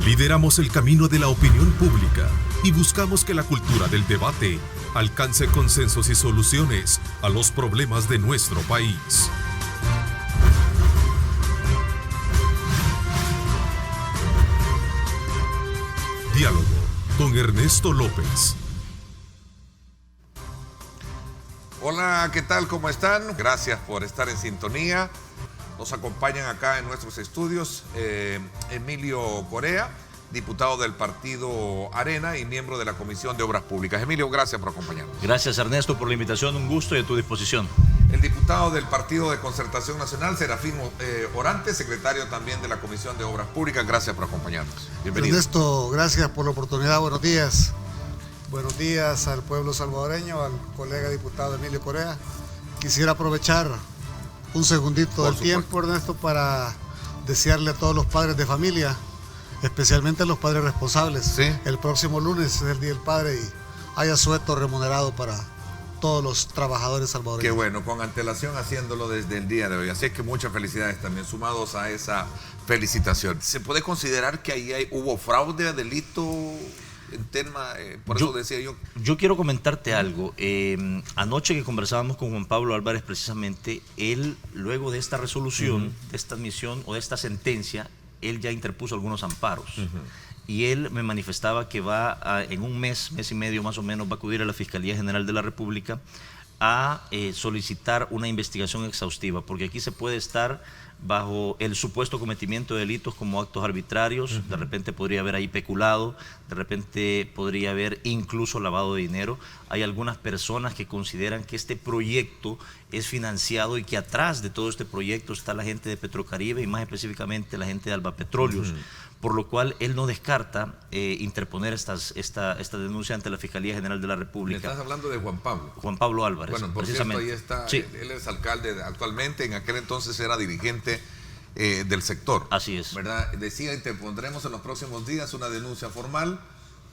Lideramos el camino de la opinión pública y buscamos que la cultura del debate alcance consensos y soluciones a los problemas de nuestro país. Diálogo con Ernesto López. Hola, ¿qué tal? ¿Cómo están? Gracias por estar en sintonía. Nos acompañan acá en nuestros estudios Emilio Corea, diputado del partido Arena y miembro de la Comisión de Obras Públicas. Emilio, gracias por acompañarnos. Gracias, Ernesto, por la invitación. Un gusto y a tu disposición. El diputado del Partido de Concertación Nacional, Serafín Orante, secretario también de la Comisión de Obras Públicas. Gracias por acompañarnos. Bienvenido. Ernesto, gracias por la oportunidad. Buenos días. Buenos días al pueblo salvadoreño, al colega diputado Emilio Corea. Quisiera aprovechar un segundito del tiempo, Ernesto, para desearle a todos los padres de familia, especialmente a los padres responsables. ¿Sí? El próximo lunes es el Día del Padre y haya sueldo remunerado para todos los trabajadores salvadoreños. Qué bueno, con antelación haciéndolo desde el día de hoy. Así es que muchas felicidades también, sumados a esa felicitación. ¿Se puede considerar que ahí hubo fraude, delito? En tema, por eso decía yo. Yo quiero comentarte algo. Anoche que conversábamos con Juan Pablo Álvarez, precisamente, él, luego de esta resolución, de esta admisión o de esta sentencia, él ya interpuso algunos amparos. Y él me manifestaba que en un mes y medio más o menos, va a acudir a la Fiscalía General de la República a solicitar una investigación exhaustiva, porque aquí se puede estar bajo el supuesto cometimiento de delitos como actos arbitrarios, de repente podría haber ahí peculado, de repente podría haber incluso lavado de dinero. Hay algunas personas que consideran que este proyecto es financiado y que atrás de todo este proyecto está la gente de Petrocaribe y más específicamente la gente de Alba Petróleos. Por lo cual él no descarta interponer esta denuncia ante la Fiscalía General de la República. Me estás hablando de Juan Pablo. Juan Pablo Álvarez. Bueno, por cierto, ahí está, sí. Él es alcalde actualmente, en aquel entonces era dirigente del sector. Así es. ¿Verdad? Decía, interpondremos en los próximos días una denuncia formal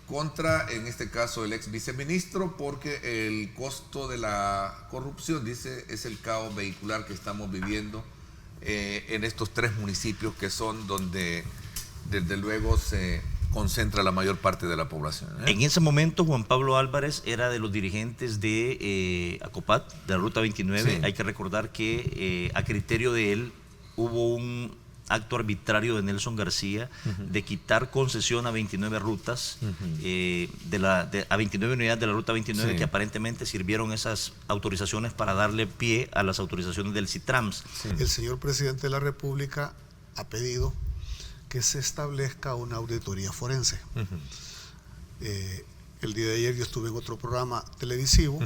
contra, en este caso, el ex viceministro, porque el costo de la corrupción, dice, es el caos vehicular que estamos viviendo en estos 3 municipios que son donde desde luego se concentra la mayor parte de la población. En ese momento Juan Pablo Álvarez era de los dirigentes de Acopat, de la Ruta 29. Sí. Hay que recordar que a criterio de él hubo un acto arbitrario de Nelson García de quitar concesión a 29 rutas, a 29 unidades de la Ruta 29, sí, que aparentemente sirvieron esas autorizaciones para darle pie a las autorizaciones del CITRAMS. Sí. El señor presidente de la República ha pedido que se establezca una auditoría forense. El día de ayer yo estuve en otro programa televisivo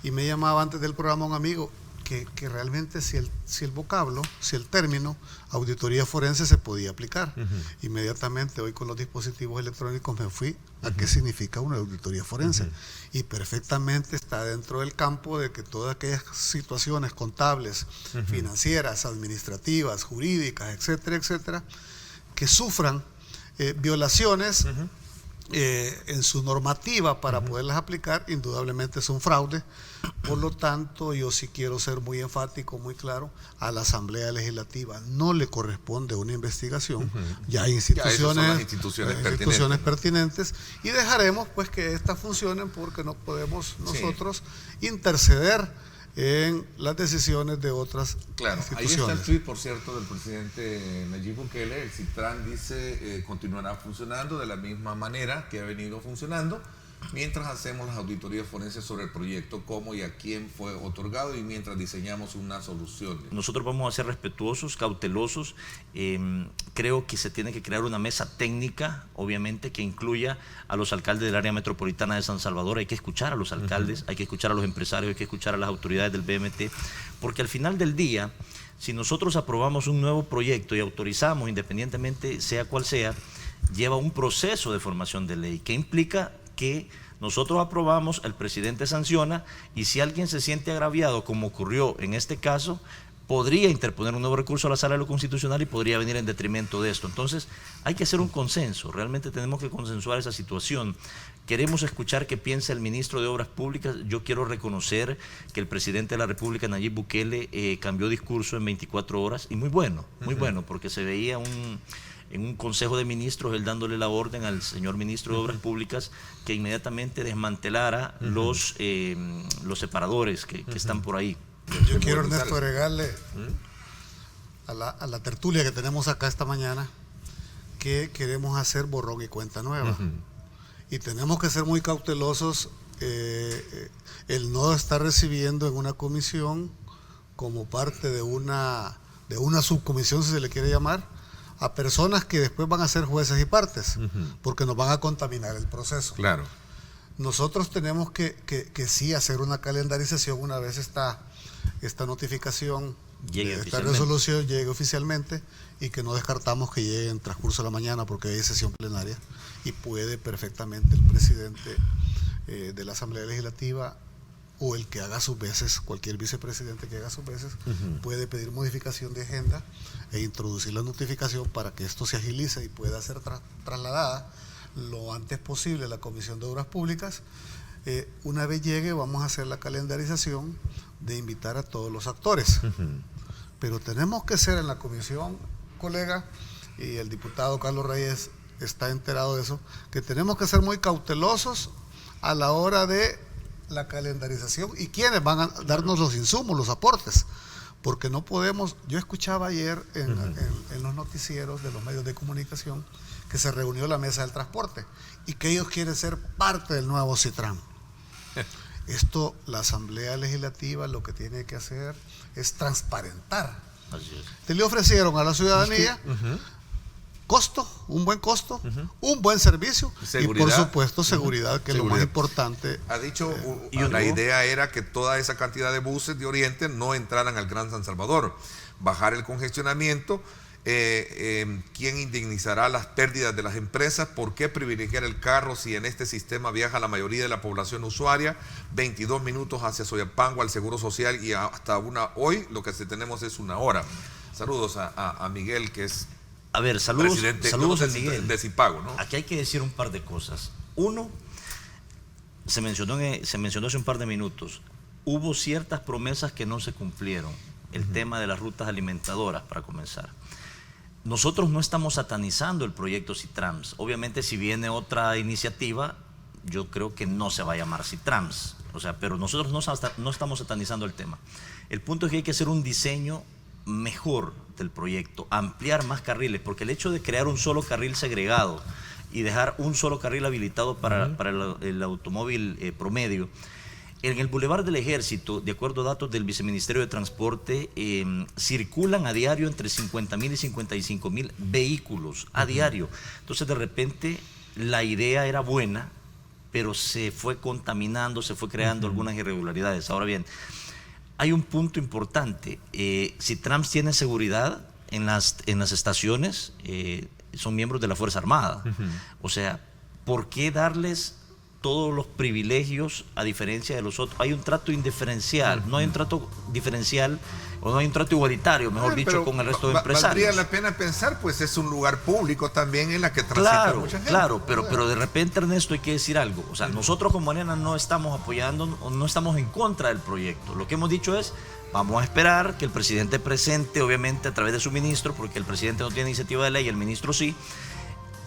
y me llamaba antes del programa un amigo que realmente si el vocablo, si el término auditoría forense se podía aplicar. Inmediatamente hoy con los dispositivos electrónicos me fui a qué significa una auditoría forense. Y perfectamente está dentro del campo de que todas aquellas situaciones contables, financieras, administrativas, jurídicas, etcétera, etcétera, que sufran violaciones en su normativa para poderlas aplicar, indudablemente es un fraude. Por lo tanto, yo sí quiero ser muy enfático, muy claro, a la Asamblea Legislativa no le corresponde una investigación, ya hay instituciones pertinentes, y dejaremos pues que estas funcionen porque no podemos nosotros interceder en las decisiones de otras instituciones. Ahí está el tuit, por cierto, del presidente Nayib Bukele. El CITRAN dice continuará funcionando de la misma manera que ha venido funcionando mientras hacemos las auditorías forenses sobre el proyecto, cómo y a quién fue otorgado y mientras diseñamos una solución. Nosotros vamos a ser respetuosos, cautelosos. Creo que se tiene que crear una mesa técnica, obviamente, que incluya a los alcaldes del área metropolitana de San Salvador. Hay que escuchar a los alcaldes, hay que escuchar a los empresarios, hay que escuchar a las autoridades del BMT, porque al final del día, si nosotros aprobamos un nuevo proyecto y autorizamos, independientemente sea cual sea, lleva un proceso de formación de ley que implica que nosotros aprobamos, el presidente sanciona, y si alguien se siente agraviado, como ocurrió en este caso, podría interponer un nuevo recurso a la Sala de lo Constitucional y podría venir en detrimento de esto. Entonces, hay que hacer un consenso, realmente tenemos que consensuar esa situación. Queremos escuchar qué piensa el ministro de Obras Públicas. Yo quiero reconocer que el presidente de la República, Nayib Bukele, cambió discurso en 24 horas, y muy bueno, porque se veía en un consejo de ministros, él dándole la orden al señor ministro de Obras Públicas que inmediatamente desmantelara los separadores que están por ahí. Yo quiero, Ernesto, agregarle a la tertulia que tenemos acá esta mañana que queremos hacer borrón y cuenta nueva. Y tenemos que ser muy cautelosos el no estar recibiendo en una comisión como parte de una subcomisión, si se le quiere llamar, a personas que después van a ser jueces y partes, porque nos van a contaminar el proceso. Claro. Nosotros tenemos que sí hacer una calendarización una vez esta notificación, esta resolución llegue oficialmente, y que no descartamos que llegue en transcurso de la mañana porque hay sesión plenaria y puede perfectamente el presidente de la Asamblea Legislativa o el que haga sus veces, cualquier vicepresidente que haga sus veces, puede pedir modificación de agenda e introducir la notificación para que esto se agilice y pueda ser trasladada lo antes posible a la Comisión de Obras Públicas. Una vez llegue, vamos a hacer la calendarización de invitar a todos los actores. Pero tenemos que ser en la comisión, colega, y el diputado Carlos Reyes está enterado de eso, que tenemos que ser muy cautelosos a la hora de la calendarización y quiénes van a darnos los insumos, los aportes, porque no podemos. Yo escuchaba ayer en los noticieros de los medios de comunicación que se reunió la mesa del transporte y que ellos quieren ser parte del nuevo Citram. Esto, la Asamblea Legislativa lo que tiene que hacer es transparentar. Así es. Te le ofrecieron a la ciudadanía costo, un buen costo, un buen servicio, seguridad, y por supuesto seguridad, que es lo más importante. Ha dicho, la idea era que toda esa cantidad de buses de Oriente no entraran al Gran San Salvador, bajar el congestionamiento. ¿Quién indemnizará las pérdidas de las empresas? ¿Por qué privilegiar el carro si en este sistema viaja la mayoría de la población usuaria? 22 minutos hacia Soyapango al Seguro Social y hasta hoy lo que tenemos es 1 hora. Saludos a Miguel, que es saludos a Miguel de Cipago, ¿no? Aquí hay que decir un par de cosas. Uno, se mencionó hace un par de minutos, hubo ciertas promesas que no se cumplieron. El tema de las rutas alimentadoras, para comenzar. Nosotros no estamos satanizando el proyecto Citrams. Obviamente, si viene otra iniciativa, yo creo que no se va a llamar Citrams. Pero nosotros no estamos satanizando el tema. El punto es que hay que hacer un diseño mejor del proyecto, ampliar más carriles, porque el hecho de crear un solo carril segregado y dejar un solo carril habilitado para el automóvil promedio. En el Boulevard del Ejército, de acuerdo a datos del Viceministerio de Transporte, circulan a diario entre 50.000 y 55.000 vehículos a diario. Entonces, de repente, la idea era buena, pero se fue contaminando, se fue creando algunas irregularidades. Ahora bien, hay un punto importante. Citrams tiene seguridad en las estaciones, son miembros de la Fuerza Armada. ¿Por qué darles todos los privilegios a diferencia de los otros? Hay un trato indiferencial, no hay un trato diferencial o no hay un trato igualitario, mejor dicho, con el resto de empresarios. Valdría la pena pensar, pues es un lugar público también en la que transita mucha gente. Claro, pero de repente, Ernesto, hay que decir algo. Nosotros como Arena no estamos apoyando, no estamos en contra del proyecto. Lo que hemos dicho es, vamos a esperar que el presidente presente, obviamente a través de su ministro, porque el presidente no tiene iniciativa de ley, el ministro sí,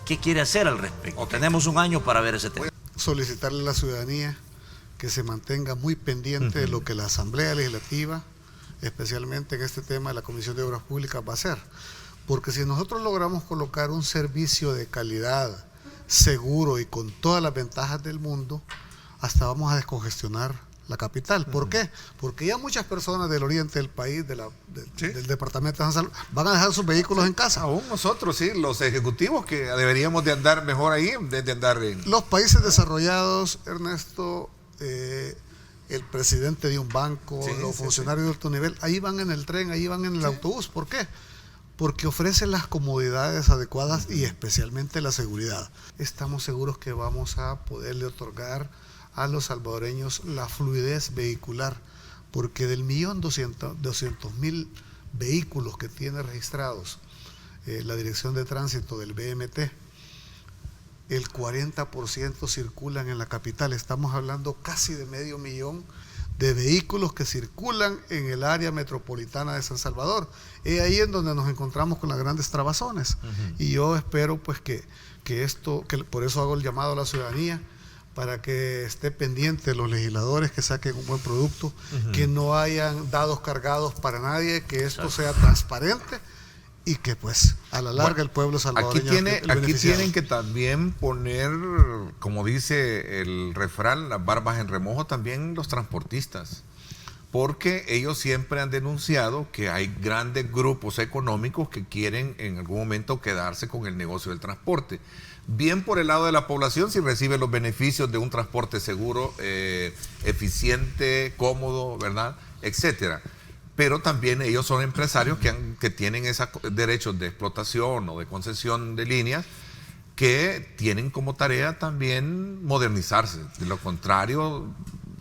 ¿qué quiere hacer al respecto? Tenemos un año para ver ese tema. Solicitarle a la ciudadanía que se mantenga muy pendiente de lo que la Asamblea Legislativa, especialmente en este tema de la Comisión de Obras Públicas, va a hacer. Porque si nosotros logramos colocar un servicio de calidad, seguro y con todas las ventajas del mundo, hasta vamos a descongestionar la capital. ¿Por qué? Porque ya muchas personas del oriente del país, del departamento de San Salvador, van a dejar sus vehículos en casa. Aún nosotros, los ejecutivos, que deberíamos de andar mejor ahí en vez de andar en... Los países desarrollados, Ernesto, el presidente de un banco, los funcionarios de alto nivel, ahí van en el tren, ahí van en el autobús. ¿Por qué? Porque ofrecen las comodidades adecuadas y especialmente la seguridad. Estamos seguros que vamos a poderle otorgar a los salvadoreños la fluidez vehicular, porque del 1.200.000 vehículos que tiene registrados la Dirección de Tránsito del BMT, el 40% circulan en la capital. Estamos hablando casi de 500.000 de vehículos que circulan en el área metropolitana de San Salvador. Es ahí en donde nos encontramos con las grandes trabazones. Y yo espero pues que por eso hago el llamado a la ciudadanía, para que esté pendiente los legisladores, que saquen un buen producto, que no hayan dados cargados para nadie, que esto sea transparente y que pues a la larga el pueblo salvadoreño aquí tienen que también poner, como dice el refrán, las barbas en remojo también los transportistas, porque ellos siempre han denunciado que hay grandes grupos económicos que quieren en algún momento quedarse con el negocio del transporte. Bien por el lado de la población, si recibe los beneficios de un transporte seguro, eficiente, cómodo, ¿verdad?, etcétera. Pero también ellos son empresarios que tienen esos derechos de explotación o de concesión de líneas, que tienen como tarea también modernizarse. De lo contrario,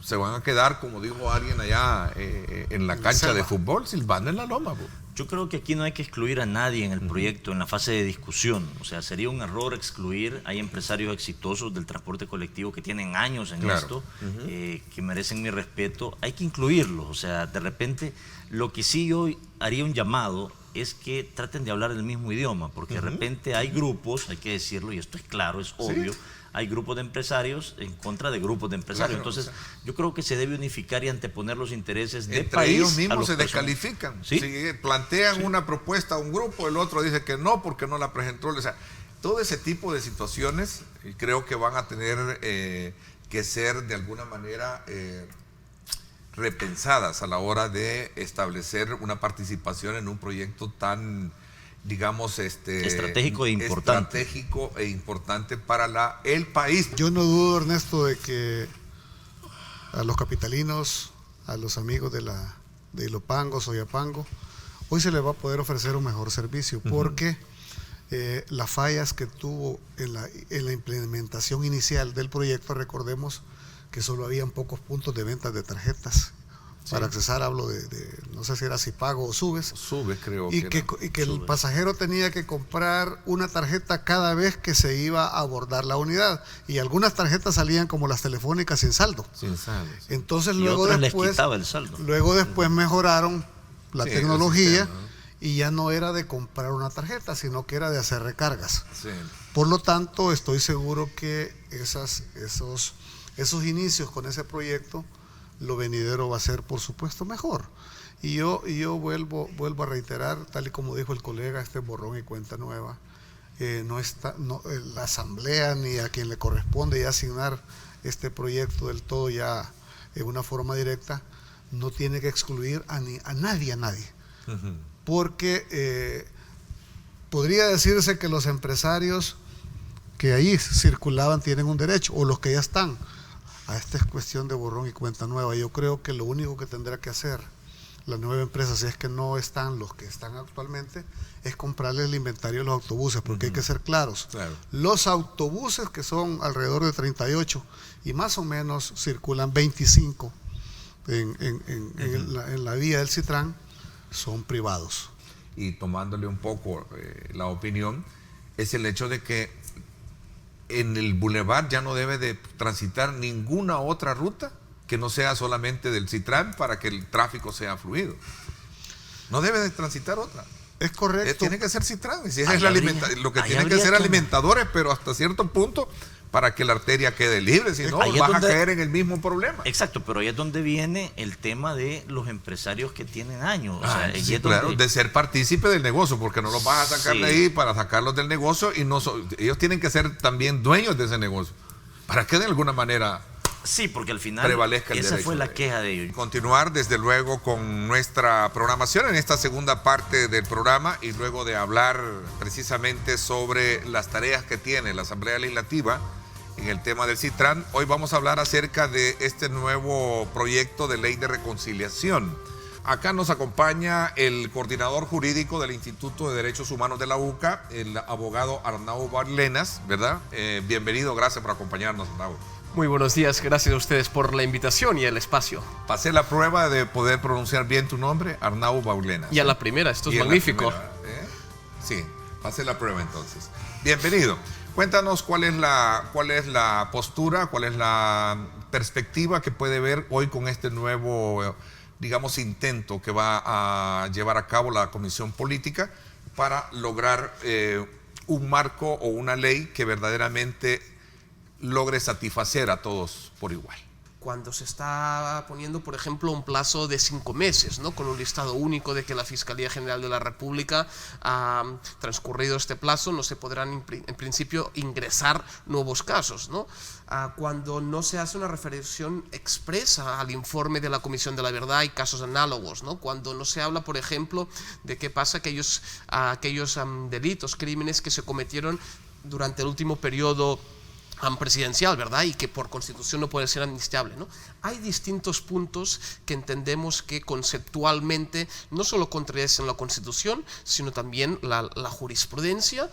se van a quedar, como dijo alguien allá en la cancha de fútbol, silbando en la loma. Yo creo que aquí no hay que excluir a nadie en el proyecto, en la fase de discusión. O sea, sería un error excluir. Hay empresarios exitosos del transporte colectivo que tienen años en esto, que merecen mi respeto. Hay que incluirlos. O sea, de repente, lo que sí yo haría un llamado es que traten de hablar el mismo idioma, porque de repente hay grupos, hay que decirlo, y esto es claro, es obvio, hay grupos de empresarios en contra de grupos de empresarios. Claro, entonces, yo creo que se debe unificar y anteponer los intereses de entre país ellos a mismos los se personas. descalifican. ¿Sí? Si plantean una propuesta a un grupo, el otro dice que no porque no la presentó. O sea, todo ese tipo de situaciones creo que van a tener que ser de alguna manera repensadas a la hora de establecer una participación en un proyecto tan, digamos, estratégico e importante para el país. Yo no dudo, Ernesto, de que a los capitalinos, a los amigos de Ilopango, Soyapango, hoy se les va a poder ofrecer un mejor servicio, porque las fallas que tuvo en la implementación inicial del proyecto, recordemos que solo habían pocos puntos de ventas de tarjetas. Para accesar, hablo de no sé si era Zipago o Subes. Subes, creo y que el pasajero tenía que comprar una tarjeta cada vez que se iba a abordar la unidad. Y algunas tarjetas salían como las telefónicas sin saldo. Sin saldo. Sí. Entonces Y luego otras después, les quitaba el saldo. Luego después mejoraron la tecnología, el sistema, y ya no era de comprar una tarjeta, sino que era de hacer recargas. Sí. Por lo tanto, estoy seguro que esos inicios con ese proyecto, lo venidero va a ser, por supuesto, mejor. Y yo vuelvo a reiterar, tal y como dijo el colega, este borrón y cuenta nueva, la asamblea ni a quien le corresponde ya asignar este proyecto del todo ya en una forma directa, no tiene que excluir a nadie. Porque podría decirse que los empresarios que ahí circulaban tienen un derecho, o los que ya están. A esta es cuestión de borrón y cuenta nueva. Yo creo que lo único que tendrá que hacer la nueva empresa, si es que no están los que están actualmente, es comprarles el inventario de los autobuses, porque hay que ser claros. Claro. Los autobuses, que son alrededor de 38 y más o menos circulan 25 en la vía del Citrán, son privados. Y tomándole un poco la opinión, es el hecho de que en el bulevar ya no debe de transitar ninguna otra ruta que no sea solamente del Citrán para que el tráfico sea fluido. No debe de transitar otra. Es correcto. Tiene que ser Citrán. Si es lo que tienen que ser alimentadores, pero hasta cierto punto, para que la arteria quede libre, si no vas a caer en el mismo problema. Exacto, pero ahí es donde viene el tema de los empresarios que tienen años. O sea, sí, claro, de ser partícipe del negocio, porque no los vas a sacar de ahí para sacarlos del negocio, y ellos tienen que ser también dueños de ese negocio, para que de alguna manera porque al final prevalezca el esa derecho fue la de queja de ellos. Continuar desde luego con nuestra programación en esta segunda parte del programa, y luego de hablar precisamente sobre las tareas que tiene la Asamblea Legislativa en el tema del Citrán. Hoy vamos a hablar acerca de este nuevo proyecto de ley de reconciliación. Acá nos acompaña el coordinador jurídico del Instituto de Derechos Humanos de la UCA, el abogado Arnau Barlenas, ¿verdad? Bienvenido, gracias por acompañarnos, Arnau. Muy buenos días, gracias a ustedes por la invitación y el espacio. Pasé la prueba de poder pronunciar bien tu nombre, Arnau Barlenas. Y a la primera, esto es magnífico. Sí, pasé la prueba entonces. Bienvenido. Cuéntanos cuál es la postura, cuál es perspectiva que puede ver hoy con este nuevo, digamos, intento que va a llevar a cabo la Comisión Política para lograr un marco o una ley que verdaderamente logre satisfacer a todos por igual? Cuando se está poniendo, por ejemplo, un plazo de 5 meses, ¿no? Con un listado único de que la Fiscalía General de la República, transcurrido este plazo, no se podrán en principio ingresar nuevos casos, ¿no? Cuando no se hace una referencia expresa al informe de la Comisión de la Verdad y casos análogos, ¿no? Cuando no se habla, por ejemplo, de qué pasa aquellos delitos, crímenes que se cometieron durante el último periodo presidencial, ¿verdad? Y que por constitución no puede ser amnistiable, ¿no? Hay distintos puntos que entendemos que conceptualmente no solo contradicen la Constitución, sino también la jurisprudencia,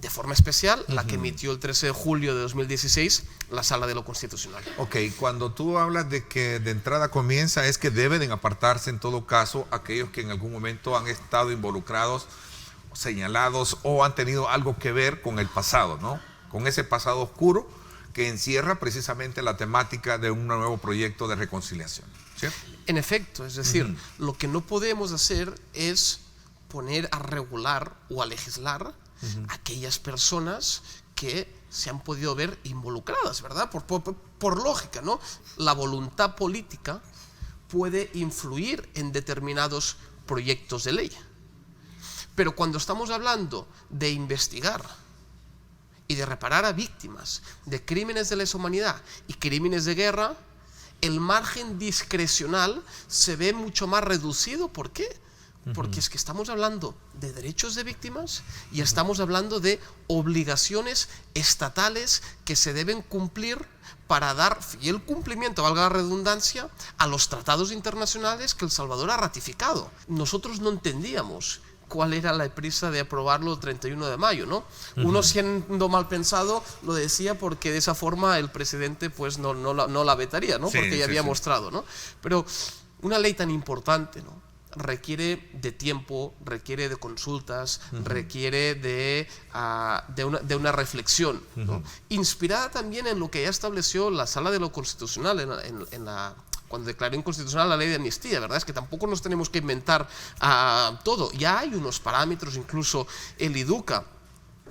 de forma especial la que emitió el 13 de julio de 2016 la Sala de lo Constitucional. Ok, cuando tú hablas de que de entrada comienza, es que deben apartarse en todo caso aquellos que en algún momento han estado involucrados, señalados o han tenido algo que ver con el pasado, ¿no? Con ese pasado oscuro que encierra precisamente la temática de un nuevo proyecto de reconciliación, ¿cierto? En efecto, es decir, lo que no podemos hacer es poner a regular o a legislar aquellas personas que se han podido ver involucradas, ¿verdad? Por lógica, ¿no? La voluntad política puede influir en determinados proyectos de ley. Pero cuando estamos hablando de investigar y de reparar a víctimas de crímenes de lesa humanidad y crímenes de guerra, el margen discrecional se ve mucho más reducido. ¿Por qué? Porque es que estamos hablando de derechos de víctimas y estamos hablando de obligaciones estatales que se deben cumplir para dar fiel cumplimiento, valga la redundancia, a los tratados internacionales que El Salvador ha ratificado. Nosotros no entendíamos cuál era la prisa de aprobarlo el 31 de mayo, ¿no? Uno, siendo mal pensado, lo decía porque de esa forma el presidente pues no la vetaría, ¿no? Porque ya había mostrado, ¿no? Pero una ley tan importante, ¿no? Requiere de tiempo, requiere de consultas, requiere de una reflexión, ¿no? Inspirada también en lo que ya estableció la Sala de lo Constitucional cuando declaró inconstitucional la ley de amnistía, ¿verdad? Es que tampoco nos tenemos que inventar todo. Ya hay unos parámetros, incluso el IDUCA,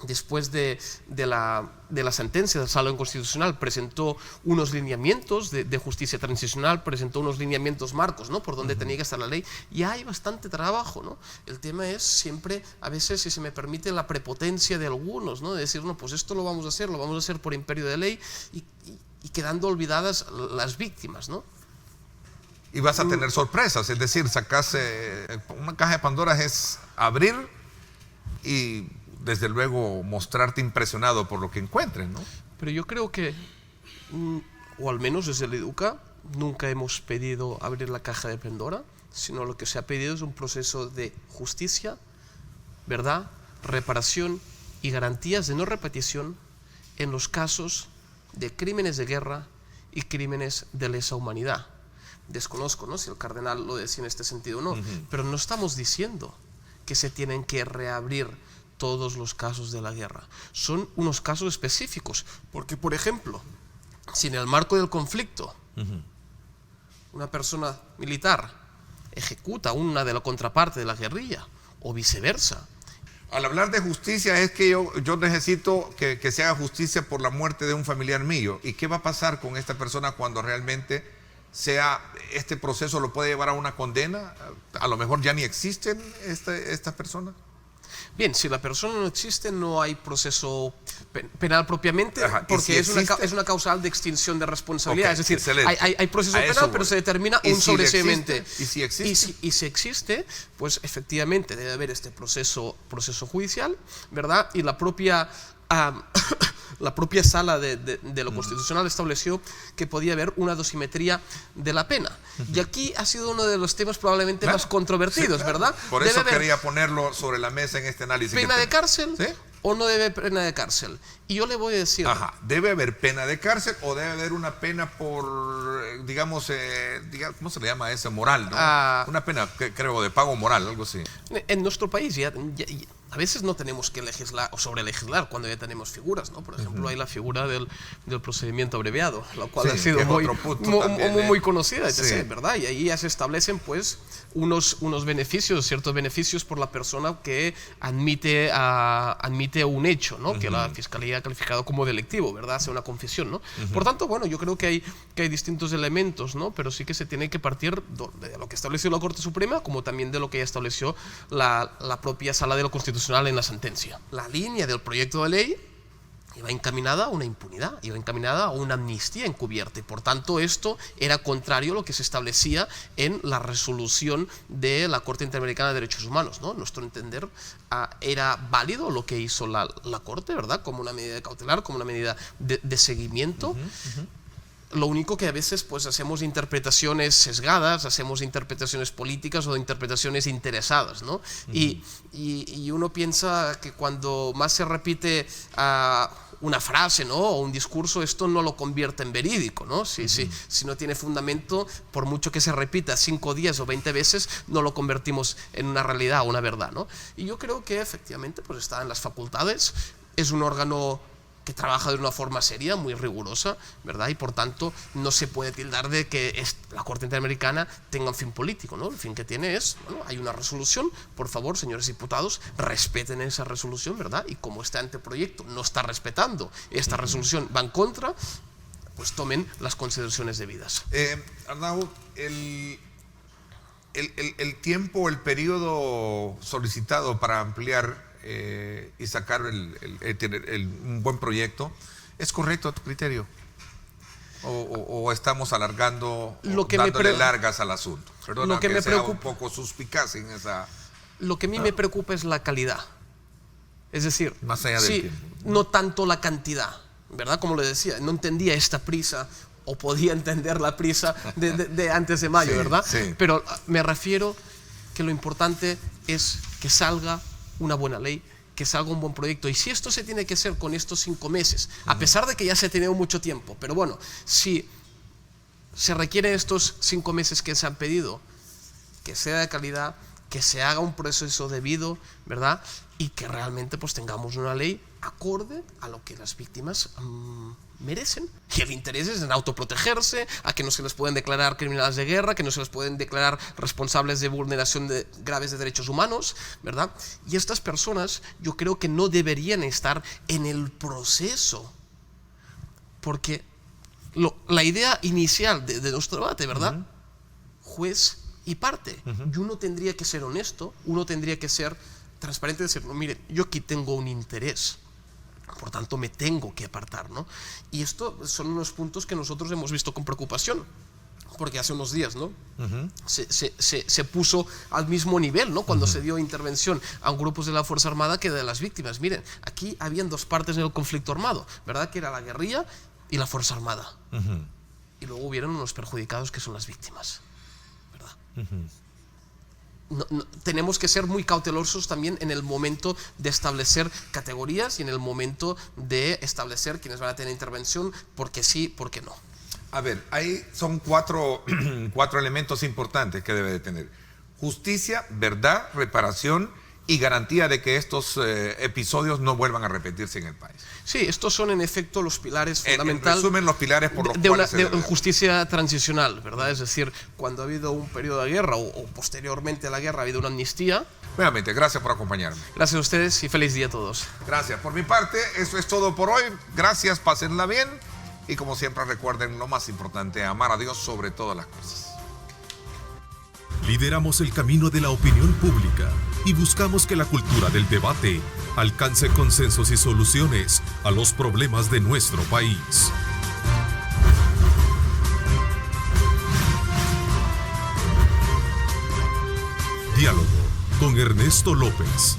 después de la sentencia de la Sala Constitucional, presentó unos lineamientos de justicia transicional, presentó unos lineamientos marcos, ¿no? Por donde tenía que estar la ley. Ya hay bastante trabajo, ¿no? El tema es siempre, a veces, si se me permite, la prepotencia de algunos, ¿no? De decir, no, pues esto lo vamos a hacer por imperio de ley y quedando olvidadas las víctimas, ¿no? Y vas a tener sorpresas, es decir, sacarse una caja de Pandora es abrir y desde luego mostrarte impresionado por lo que encuentres, ¿no? Pero yo creo que, o al menos desde el IDUCA, nunca hemos pedido abrir la caja de Pandora, sino lo que se ha pedido es un proceso de justicia, verdad, reparación y garantías de no repetición en los casos de crímenes de guerra y crímenes de lesa humanidad. Desconozco, ¿no?, si el cardenal lo decía en este sentido o no, pero no estamos diciendo que se tienen que reabrir todos los casos de la guerra. Son unos casos específicos, porque, por ejemplo, si en el marco del conflicto una persona militar ejecuta a una de la contraparte de la guerrilla, o viceversa. Al hablar de justicia es que yo necesito que se haga justicia por la muerte de un familiar mío. ¿Y qué va a pasar con esta persona cuando realmente este proceso lo puede llevar a una condena? A lo mejor ya ni existen estas personas. Bien, si la persona no existe, no hay proceso penal propiamente, porque si es una causal de extinción de responsabilidad. Okay, es decir, hay proceso penal, pero se determina un sobreseimiente. ¿Y si existe? Y si existe, pues efectivamente debe haber este proceso judicial, ¿verdad? Y la propia Sala de lo Constitucional estableció que podía haber una dosimetría de la pena. Y aquí ha sido uno de los temas probablemente más controvertidos, ¿verdad? Por eso quería ponerlo sobre la mesa en este análisis. ¿Pena de cárcel? ¿Sí? ¿O no debe haber pena de cárcel? Y yo le voy a decir... ¿Debe haber pena de cárcel o debe haber una pena por, digamos, ¿cómo se le llama eso? Moral, ¿no? Una pena, creo, de pago moral, algo así. En nuestro país a veces no tenemos que legislar o sobre legislar cuando ya tenemos figuras, ¿no? Por ejemplo, hay la figura del procedimiento abreviado, la cual ha sido muy conocida, ¿verdad? Y ahí ya se establecen pues unos beneficios, ciertos beneficios por la persona que admite un hecho, ¿no? Que la fiscalía ha calificado como delictivo, ¿verdad? Hace una confesión, ¿no? Por tanto, bueno, yo creo que hay distintos elementos, ¿no? Pero sí que se tiene que partir de lo que estableció la Corte Suprema, como también de lo que ya estableció la propia Sala de lo Constitucional en la sentencia. La línea del proyecto de ley iba encaminada a una impunidad, iba encaminada a una amnistía encubierta, y por tanto esto era contrario a lo que se establecía en la resolución de la Corte Interamericana de Derechos Humanos, ¿no? Nuestro entender, era válido lo que hizo la Corte, ¿verdad? Como una medida cautelar, como una medida de seguimiento. Lo único que a veces pues hacemos interpretaciones sesgadas, hacemos interpretaciones políticas o interpretaciones interesadas, ¿no? Y uno piensa que cuando más se repite una frase, ¿no? O un discurso, esto no lo convierte en verídico, ¿no? Si no tiene fundamento, por mucho que se repita 5 días o 20 veces, no lo convertimos en una realidad o una verdad, ¿no? Y yo creo que efectivamente pues está en las facultades, es un órgano que trabaja de una forma seria, muy rigurosa, ¿verdad? Y por tanto no se puede tildar de que la Corte Interamericana tenga un fin político, ¿no? El fin que tiene es, bueno, hay una resolución, por favor, señores diputados, respeten esa resolución, ¿verdad? Y como este anteproyecto no está respetando esta resolución, va en contra, pues tomen las consideraciones debidas. Arnau, el tiempo, el periodo solicitado para ampliar y sacar un buen proyecto, ¿es correcto a tu criterio? ¿O estamos alargando, dándole largas al asunto? Perdona lo que me sea preocupa, un poco suspicaz en esa... Lo que a mí me preocupa es la calidad. Es decir, más allá del tiempo, no tanto la cantidad, ¿verdad? Como le decía, no entendía esta prisa, o podía entender la prisa de antes de mayo, ¿verdad? Sí. Pero me refiero que lo importante es que salga una buena ley, que salga un buen proyecto. Y si esto se tiene que hacer con estos 5 meses, a pesar de que ya se ha tenido mucho tiempo, pero bueno, si se requieren estos 5 meses que se han pedido, que sea de calidad, que se haga un proceso debido, ¿verdad? Y que realmente pues tengamos una ley acorde a lo que las víctimas merecen. Y el interés es en autoprotegerse, a que no se les pueden declarar criminales de guerra, que no se les pueden declarar responsables de vulneración graves de derechos humanos, ¿verdad? Y estas personas yo creo que no deberían estar en el proceso, porque la idea inicial de nuestro debate, ¿verdad? Juez y parte. Y uno tendría que ser honesto, uno tendría que ser transparente y decir, no, miren, yo aquí tengo un interés, por tanto me tengo que apartar, ¿no? Y esto son unos puntos que nosotros hemos visto con preocupación, porque hace unos días, ¿no? Se puso al mismo nivel, ¿no? Cuando se dio intervención a grupos de la Fuerza Armada que de las víctimas. Miren, aquí habían 2 partes en el conflicto armado, ¿verdad? Que era la guerrilla y la Fuerza Armada. Y luego hubieron unos perjudicados que son las víctimas, ¿verdad? Tenemos que ser muy cautelosos también en el momento de establecer categorías y en el momento de establecer quiénes van a tener intervención, porque sí, porque no. A ver, ahí son 4 elementos importantes que debe de tener: justicia, verdad, reparación y garantía de que estos episodios no vuelvan a repetirse en el país. Sí, estos son en efecto los pilares fundamentales. En resumen, los pilares por los cuales de justicia transicional, ¿verdad? Es decir, cuando ha habido un periodo de guerra o posteriormente a la guerra ha habido una amnistía. Nuevamente, gracias por acompañarme. Gracias a ustedes y feliz día a todos. Gracias. Por mi parte, eso es todo por hoy. Gracias, pásenla bien. Y como siempre, recuerden lo más importante: amar a Dios sobre todas las cosas. Lideramos el camino de la opinión pública y buscamos que la cultura del debate alcance consensos y soluciones a los problemas de nuestro país. Diálogo con Ernesto López.